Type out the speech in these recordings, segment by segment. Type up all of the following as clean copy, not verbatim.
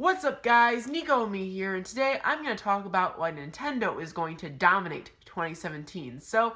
What's up guys, Nico and me here, and today I'm going to talk about why Nintendo is going to dominate 2017. So,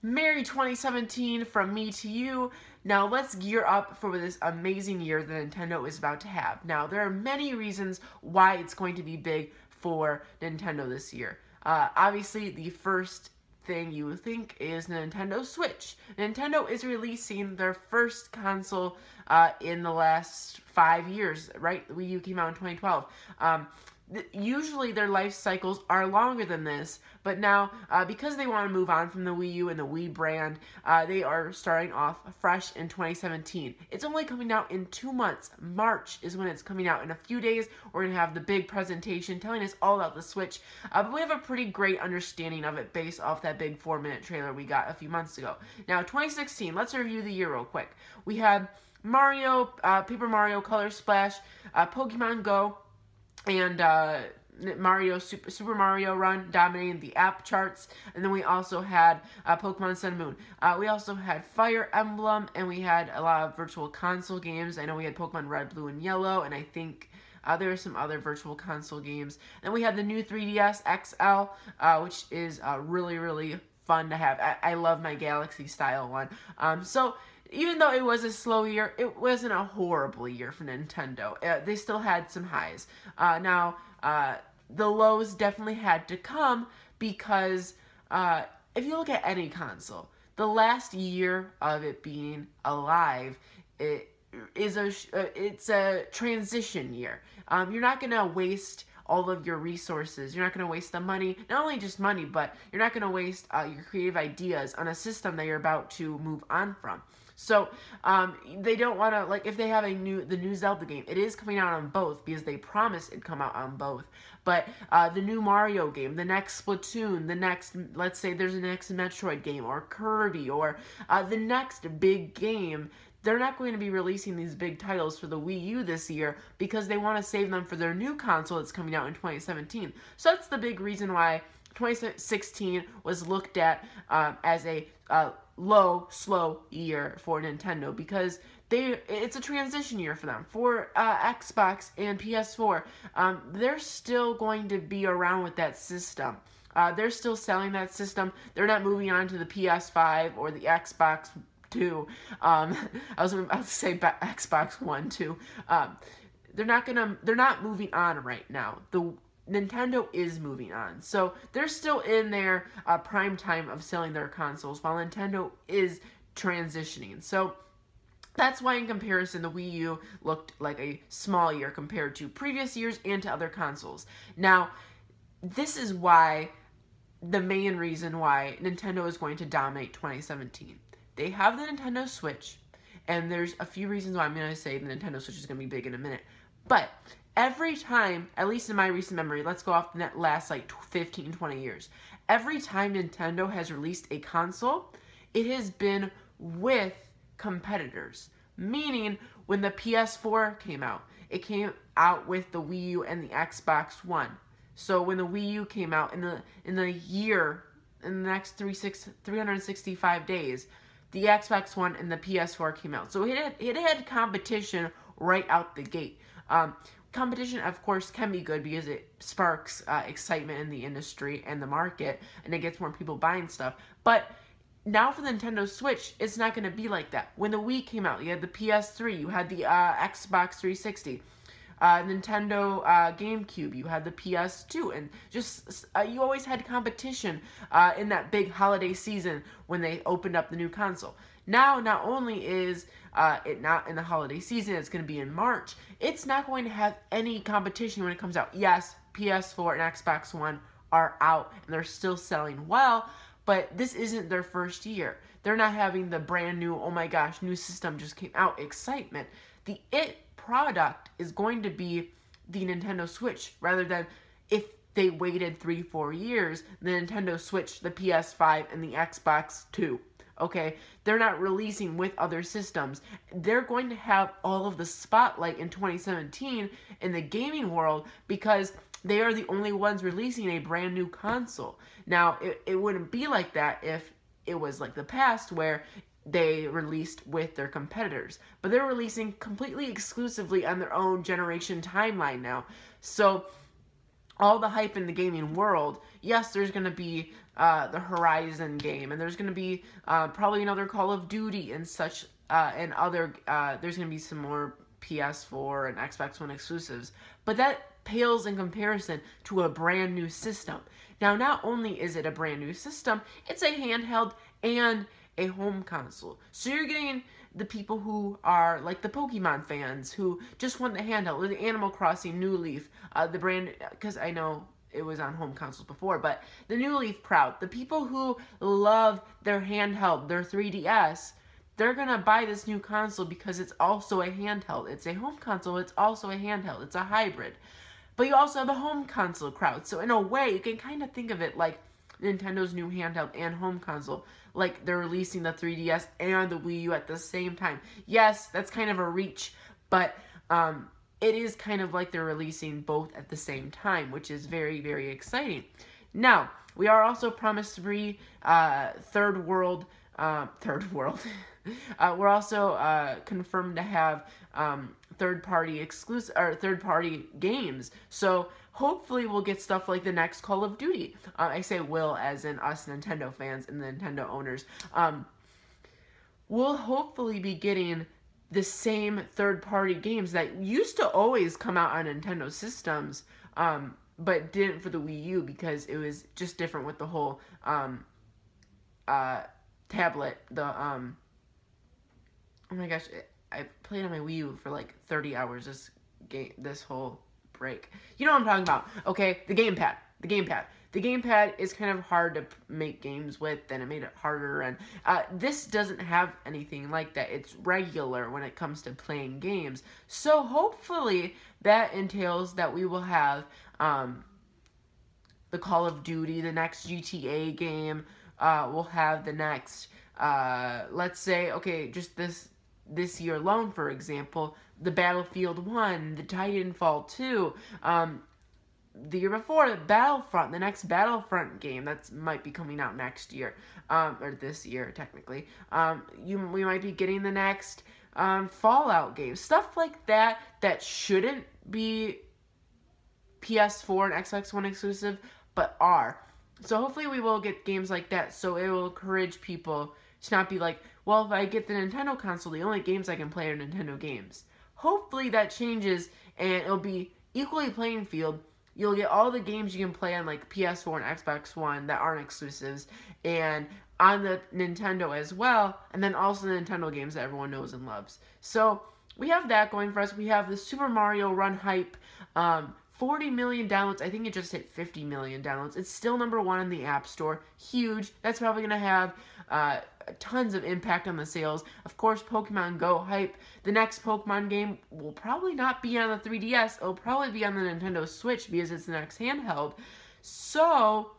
Merry 2017 from me to you. Now let's gear up for this amazing year that Nintendo is about to have. Now there are many reasons why it's going to be big for Nintendo this year. Obviously the first thing you would think is Nintendo Switch. Nintendo is releasing their first console in the last 5 years, right? The Wii U came out in 2012. Usually their life cycles are longer than this, but now because they want to move on from the Wii U and the Wii brand, they are starting off fresh in 2017. It's only coming out in 2 months. March is when it's coming out. In a few days, we're going to have the big presentation telling us all about the Switch, but we have a pretty great understanding of it based off that big 4-minute trailer we got a few months ago. Now, 2016, let's review the year real quick. We had Mario, Paper Mario Color Splash, Pokemon Go, and Super Mario Run dominating the app charts. And then we also had Pokemon Sun and Moon. We also had Fire Emblem, and we had a lot of virtual console games. I know we had Pokemon Red, Blue, and Yellow, and I think there are some other virtual console games. And we had the new 3DS XL, which is really, really fun to have. I love my Galaxy style one. So even though it was a slow year, it wasn't a horrible year for Nintendo. They still had some highs. Now, the lows definitely had to come because if you look at any console, the last year of it being alive, it's a transition year. You're not going to waste all of your resources. You're not going to waste the money, not only just money, but you're not going to waste your creative ideas on a system that you're about to move on from. So, they don't want to, like, if they have the new Zelda game, it is coming out on both, because they promised it'd come out on both. But, the new Mario game, the next Splatoon, the next, let's say there's a next Metroid game, or Kirby, or, the next big game, they're not going to be releasing these big titles for the Wii U this year, because they want to save them for their new console that's coming out in 2017. So that's the big reason why 2016 was looked at as a slow year for Nintendo, because it's a transition year for them. For Xbox and PS4, they're still going to be around with that system. They're still selling that system. They're not moving on to the PS5 or the Xbox 2. I was about to say Xbox One too. They're not moving on right now. Nintendo is moving on. So they're still in their prime time of selling their consoles, while Nintendo is transitioning. So that's why, in comparison, the Wii U looked like a small year compared to previous years and to other consoles. Now, this is why, the main reason why Nintendo is going to dominate 2017. They have the Nintendo Switch, and there's a few reasons why I'm going to say the Nintendo Switch is going to be big in a minute. But every time, at least in my recent memory, let's go off the last like 15, 20 years. Every time Nintendo has released a console, it has been with competitors. Meaning, when the PS4 came out, it came out with the Wii U and the Xbox One. So when the Wii U came out in the year, in the next 365 days, the Xbox One and the PS4 came out. So it had competition right out the gate. Competition, of course, can be good because it sparks excitement in the industry and the market, and it gets more people buying stuff. But now for the Nintendo Switch, it's not going to be like that. When the Wii came out, you had the PS3, you had the Xbox 360, Nintendo GameCube, you had the PS2, and just you always had competition in that big holiday season when they opened up the new console. Now, not only is it not in the holiday season, it's going to be in March, it's not going to have any competition when it comes out. Yes, PS4 and Xbox One are out, and they're still selling well, but this isn't their first year. They're not having the brand new, oh my gosh, new system just came out excitement. The product is going to be the Nintendo Switch, rather than if they waited 3-4 years, the Nintendo Switch, the PS5, and the Xbox 2. Okay, they're not releasing with other systems. They're going to have all of the spotlight in 2017 in the gaming world, because they are the only ones releasing a brand new console. Now, it wouldn't be like that if it was like the past, where they released with their competitors. But they're releasing completely exclusively on their own generation timeline now. So all the hype in the gaming world, yes, there's going to be the Horizon game, and there's going to be probably another Call of Duty and such, and other, there's going to be some more PS4 and Xbox One exclusives. But that pales in comparison to a brand new system. Now, not only is it a brand new system, it's a handheld and a home console. So you're getting the people who are like the Pokemon fans who just want the handheld, or the Animal Crossing New Leaf, the brand, because I know it was on home consoles before, but the New Leaf crowd, the people who love their handheld, their 3DS, they're going to buy this new console because it's also a handheld. It's a home console, it's also a handheld. It's a hybrid. But you also have the home console crowd. So in a way, you can kind of think of it like Nintendo's new handheld and home console. Like they're releasing the 3DS and the Wii U at the same time. Yes, that's kind of a reach, but it is kind of like they're releasing both at the same time, which is very, very exciting. Now, we are also promised free third world. We're also confirmed to have third-party exclusive or third-party games. So hopefully we'll get stuff like the next Call of Duty. I say will as in us Nintendo fans and the Nintendo owners. We'll hopefully be getting the same third-party games that used to always come out on Nintendo systems, but didn't for the Wii U because it was just different with the whole tablet. Oh my gosh, I played on my Wii U for like 30 hours this whole break. You know what I'm talking about, okay? The gamepad. The gamepad is kind of hard to make games with, and it made it harder, and this doesn't have anything like that. It's regular when it comes to playing games. So hopefully that entails that we will have the Call of Duty, the next GTA game, we'll have the next, let's say, okay, just this year alone, for example, the Battlefield 1, the Titanfall 2, the year before, Battlefront, the next Battlefront game that might be coming out next year, or this year, technically. We might be getting the next Fallout game. Stuff like that shouldn't be PS4 and Xbox One exclusive, but are. So hopefully we will get games like that, so it will encourage people to not be like, well, if I get the Nintendo console, the only games I can play are Nintendo games. Hopefully that changes, and it'll be equally playing field. You'll get all the games you can play on like PS4 and Xbox One that aren't exclusives, and on the Nintendo as well, and then also the Nintendo games that everyone knows and loves. So we have that going for us. We have the Super Mario Run hype, 40 million downloads. I think it just hit 50 million downloads. It's still #1 in the App Store. Huge. That's probably going to have tons of impact on the sales. Of course, Pokemon Go hype. The next Pokemon game will probably not be on the 3DS. It'll probably be on the Nintendo Switch because it's the next handheld. So,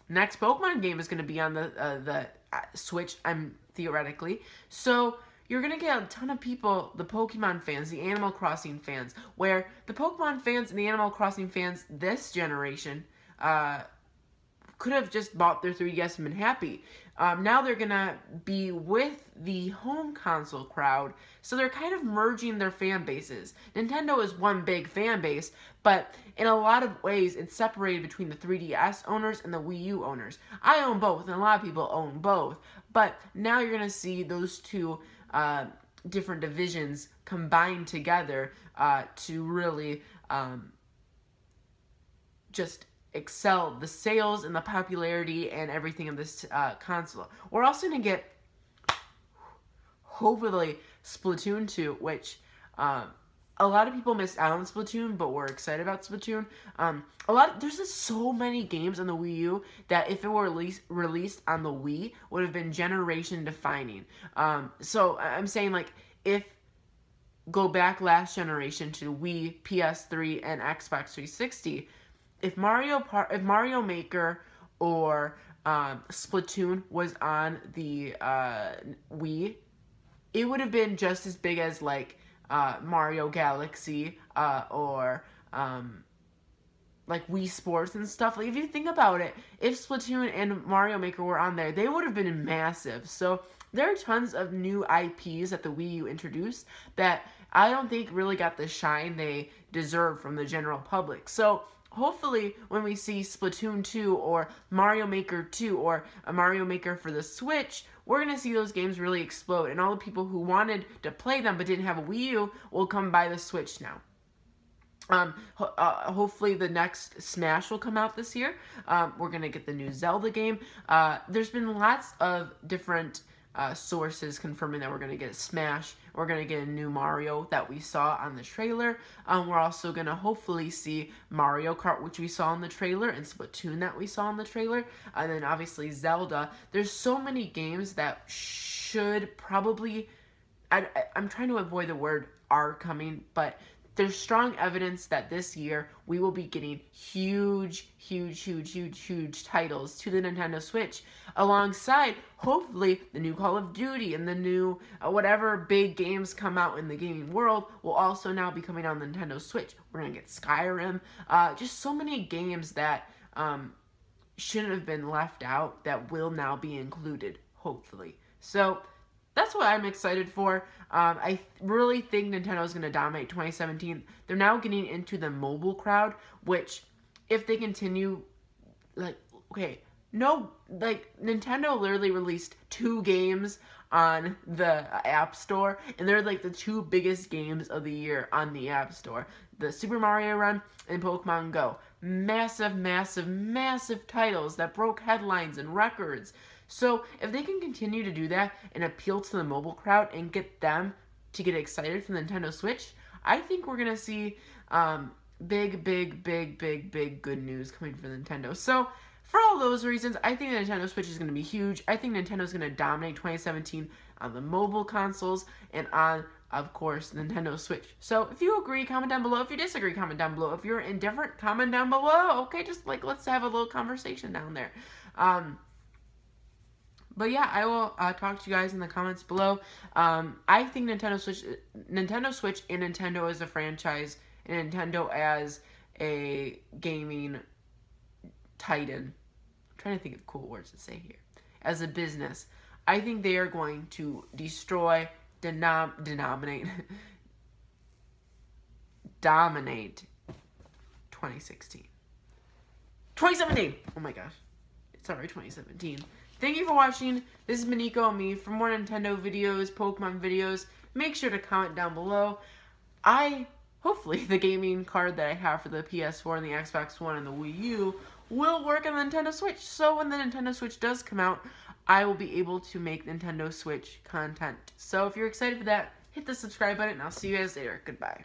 next Pokemon game is going to be on the Switch, theoretically. So, you're going to get a ton of people, the Pokemon fans, the Animal Crossing fans, where the Pokemon fans and the Animal Crossing fans this generation could have just bought their 3DS and been happy. Now they're going to be with the home console crowd, so they're kind of merging their fan bases. Nintendo is one big fan base, but in a lot of ways it's separated between the 3DS owners and the Wii U owners. I own both, and a lot of people own both, but now you're going to see those two different divisions combined together to really just excel the sales and the popularity and everything of this console. We're also going to get, hopefully, Splatoon 2, which a lot of people missed out on Splatoon, but we're excited about Splatoon. There's just so many games on the Wii U that if it were released on the Wii, would have been generation defining. So I'm saying, like, go back last generation to Wii, PS3, and Xbox 360, if Mario Maker or Splatoon was on the Wii, it would have been just as big as, like, Mario Galaxy or like Wii Sports and stuff. Like, if you think about it, if Splatoon and Mario Maker were on there, they would have been massive. So there are tons of new IPs that the Wii U introduced that I don't think really got the shine they deserve from the general public. So hopefully when we see Splatoon 2 or Mario Maker 2 or a Mario Maker for the Switch, we're going to see those games really explode. And all the people who wanted to play them but didn't have a Wii U will come buy the Switch now. Hopefully the next Smash will come out this year. We're going to get the new Zelda game. There's been lots of different sources confirming that we're going to get a Smash. We're going to get a new Mario that we saw on the trailer. We're also going to hopefully see Mario Kart, which we saw in the trailer, and Splatoon that we saw in the trailer. And then obviously Zelda. There's so many games that should probably... I'm trying to avoid the word are coming, but there's strong evidence that this year we will be getting huge titles to the Nintendo Switch, alongside hopefully the new Call of Duty and the new whatever big games come out in the gaming world will also now be coming on the Nintendo Switch. We're gonna get Skyrim, just so many games that shouldn't have been left out that will now be included, hopefully. So that's what I'm excited for. I really think Nintendo is going to dominate 2017. They're now getting into the mobile crowd, which, if they continue, Nintendo literally released 2 games on the App Store, and they're like the 2 biggest games of the year on the App Store. The Super Mario Run and Pokemon Go. Massive titles that broke headlines and records. So if they can continue to do that and appeal to the mobile crowd and get them to get excited for the Nintendo Switch, I think we're going to see big good news coming from Nintendo. So for all those reasons, I think the Nintendo Switch is going to be huge. I think Nintendo's going to dominate 2017 on the mobile consoles and on, of course, the Nintendo Switch. So if you agree, comment down below. If you disagree, comment down below. If you're indifferent, comment down below. Okay, just let's have a little conversation down there. But yeah, I will talk to you guys in the comments below. I think Nintendo Switch and Nintendo as a franchise, and Nintendo as a gaming titan. I'm trying to think of cool words to say here. As a business, I think they are going to destroy, dominate 2016. 2017! Oh my gosh. It's already 2017. Thank you for watching. This has been Nico and me. For more Nintendo videos, Pokemon videos, make sure to comment down below. Hopefully, the gaming card that I have for the PS4 and the Xbox One and the Wii U will work on the Nintendo Switch. So when the Nintendo Switch does come out, I will be able to make Nintendo Switch content. So if you're excited for that, hit the subscribe button and I'll see you guys later. Goodbye.